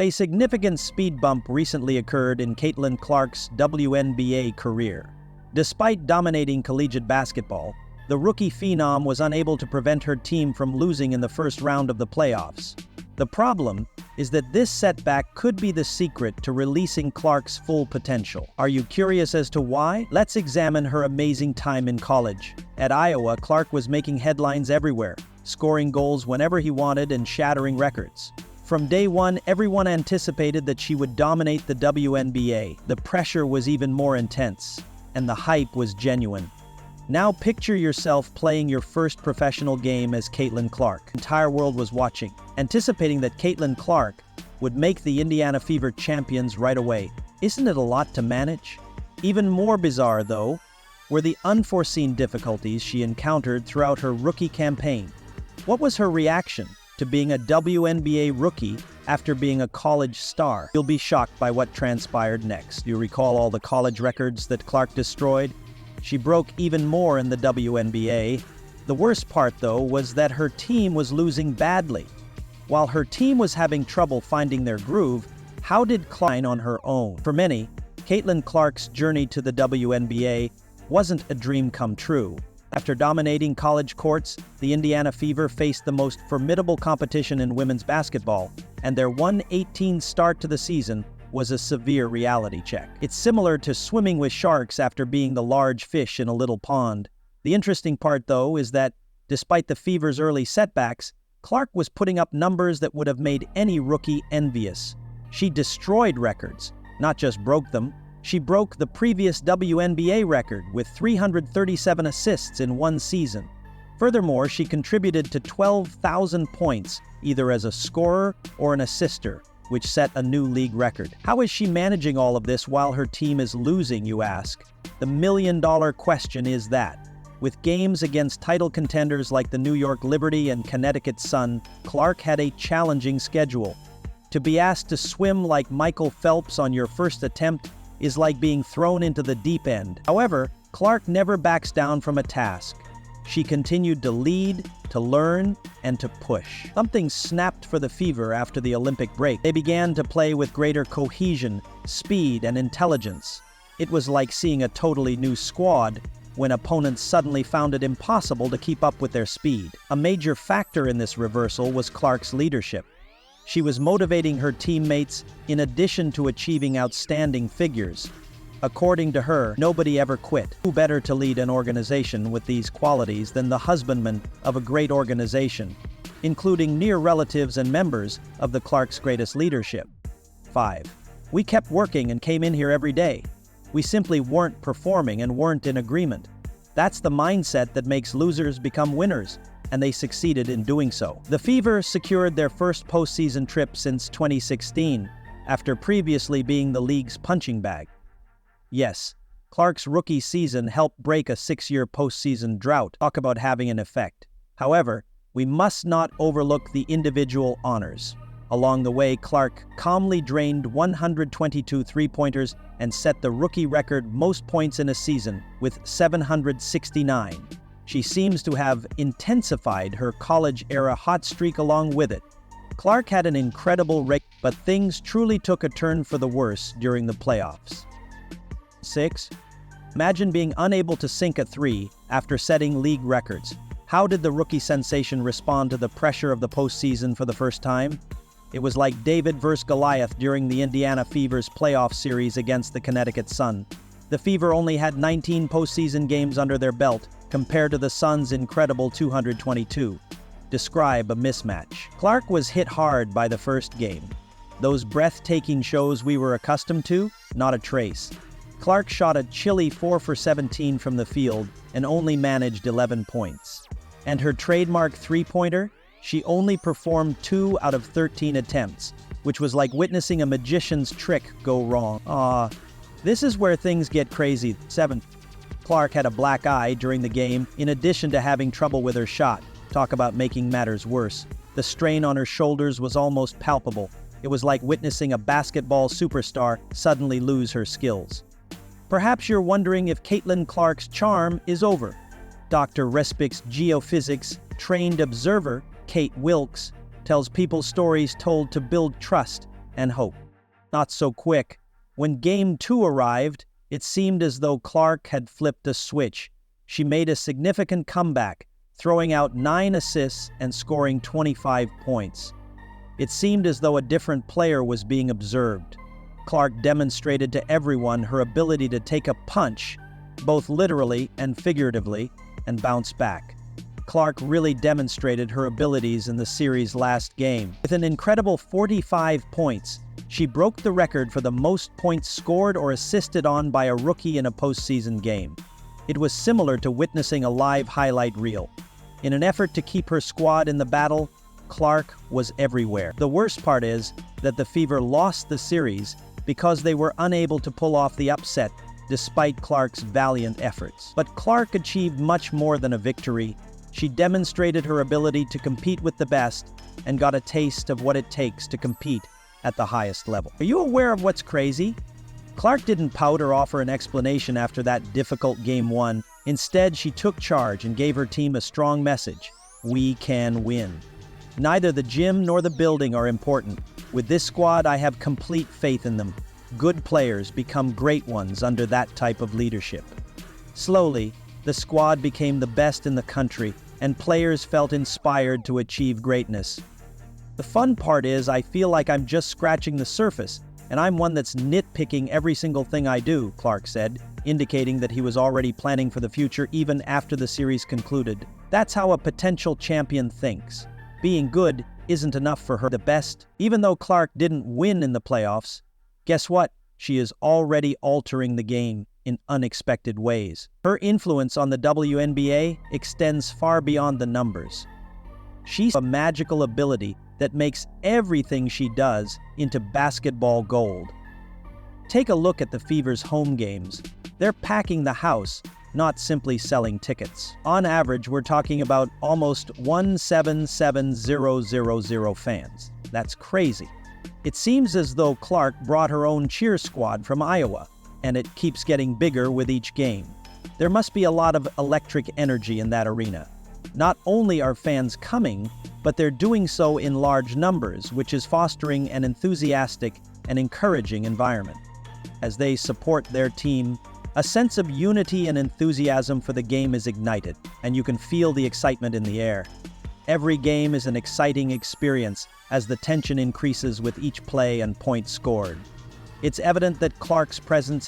A significant speed bump recently occurred in Caitlin Clark's WNBA career. Despite dominating collegiate basketball, the rookie phenom was unable to prevent her team from losing in the first round of the playoffs. The problem is that this setback could be the secret to releasing Clark's full potential. Are you curious as to why? Let's examine her amazing time in college. At Iowa, Clark was making headlines everywhere, scoring goals whenever he wanted and shattering records. From day one, everyone anticipated that she would dominate the WNBA. The pressure was even more intense, and the hype was genuine. Now picture yourself playing your first professional game as Caitlin Clark. The entire world was watching, anticipating that Caitlin Clark would make the Indiana Fever champions right away. Isn't it a lot to manage? Even more bizarre, though, were the unforeseen difficulties she encountered throughout her rookie campaign. What was her reaction to being a WNBA rookie after being a college star? You'll be shocked by what transpired next. You recall all the college records that Clark destroyed? She broke even more in the WNBA. The worst part, though, was that her team was losing badly. While her team was having trouble finding their groove, how did Clark on her own? For many, Caitlin Clark's journey to the WNBA wasn't a dream come true. After dominating college courts, the Indiana Fever faced the most formidable competition in women's basketball, and their 1-18 start to the season was a severe reality check. It's similar to swimming with sharks after being the large fish in a little pond. The interesting part, though, is that despite the Fever's early setbacks, Clark was putting up numbers that would have made any rookie envious. She destroyed records, not just broke them. She broke the previous WNBA record with 337 assists in one season. Furthermore, she contributed to 12,000 points, either as a scorer or an assister, which set a new league record. How is she managing all of this while her team is losing, you ask? The million-dollar question is that. With games against title contenders like the New York Liberty and Connecticut Sun, Clark had a challenging schedule. To be asked to swim like Michael Phelps on your first attempt is like being thrown into the deep end. However, Clark never backs down from a task. She continued to lead, to learn, and to push. Something snapped for the Fever after the Olympic break. They began to play with greater cohesion, speed, and intelligence. It was like seeing a totally new squad when opponents suddenly found it impossible to keep up with their speed. A major factor in this reversal was Clark's leadership. She was motivating her teammates in addition to achieving outstanding figures. According to her, nobody ever quit. Who better to lead an organization with these qualities than the husbandman of a great organization, including near relatives and members of the Clark's greatest leadership? 5. We kept working and came in here every day. We simply weren't performing and weren't in agreement. That's the mindset that makes losers become winners, and they succeeded in doing so. The Fever secured their first postseason trip since 2016, after previously being the league's punching bag. Yes, Clark's rookie season helped break a 6-year postseason drought. Talk about having an effect. However, we must not overlook the individual honors. Along the way, Clark calmly drained 122 three-pointers and set the rookie record most points in a season with 769. She seems to have intensified her college-era hot streak along with it. Clark had an incredible rate, but things truly took a turn for the worse during the playoffs. 6. Imagine being unable to sink a three after setting league records. How did the rookie sensation respond to the pressure of the postseason for the first time? It was like David versus Goliath during the Indiana Fever's playoff series against the Connecticut Sun. The Fever only had 19 postseason games under their belt, compared to the Sun's incredible 222. Describe a mismatch. Clark was hit hard by the first game. Those breathtaking shows we were accustomed to? Not a trace. Clark shot a chilly 4 for 17 from the field and only managed 11 points. And her trademark three-pointer? She only performed 2 out of 13 attempts, which was like witnessing a magician's trick go wrong. This is where things get crazy. 7. Clark had a black eye during the game, in addition to having trouble with her shot. Talk about making matters worse. The strain on her shoulders was almost palpable. It was like witnessing a basketball superstar suddenly lose her skills. Perhaps you're wondering if Caitlin Clark's charm is over. Dr. Respic's geophysics trained observer, Kate Wilkes, tells people stories told to build trust, and hope. Not so quick. When Game 2 arrived, it seemed as though Clark had flipped a switch. She made a significant comeback, throwing out 9 assists and scoring 25 points. It seemed as though a different player was being observed. Clark demonstrated to everyone her ability to take a punch, both literally and figuratively, and bounce back. Clark really demonstrated her abilities in the series' last game. With an incredible 45 points, she broke the record for the most points scored or assisted on by a rookie in a postseason game. It was similar to witnessing a live highlight reel. In an effort to keep her squad in the battle, Clark was everywhere. The worst part is that the Fever lost the series because they were unable to pull off the upset despite Clark's valiant efforts. But Clark achieved much more than a victory. She demonstrated her ability to compete with the best and got a taste of what it takes to compete at the highest level. Are you aware of what's crazy? Clark didn't pout or offer an explanation after that difficult Game 1. Instead, she took charge and gave her team a strong message: we can win. Neither the gym nor the building are important. With this squad, I have complete faith in them. Good players become great ones under that type of leadership. Slowly, the squad became the best in the country, and players felt inspired to achieve greatness. The fun part is I feel like I'm just scratching the surface, and I'm one that's nitpicking every single thing I do, Clark said, indicating that he was already planning for the future even after the series concluded. That's how a potential champion thinks. Being good isn't enough for her. The best, even though Clark didn't win in the playoffs, guess what? She is already altering the game in unexpected ways. Her influence on the WNBA extends far beyond the numbers. She's a magical ability that makes everything she does into basketball gold. Take a look at the Fever's home games. They're packing the house, not simply selling tickets. On average, we're talking about almost 177,000 fans. That's crazy. It seems as though Clark brought her own cheer squad from Iowa, and it keeps getting bigger with each game. There must be a lot of electric energy in that arena. Not only are fans coming, but they're doing so in large numbers, which is fostering an enthusiastic and encouraging environment. As they support their team, a sense of unity and enthusiasm for the game is ignited, and you can feel the excitement in the air. Every game is an exciting experience as the tension increases with each play and point scored. It's evident that Clark's presence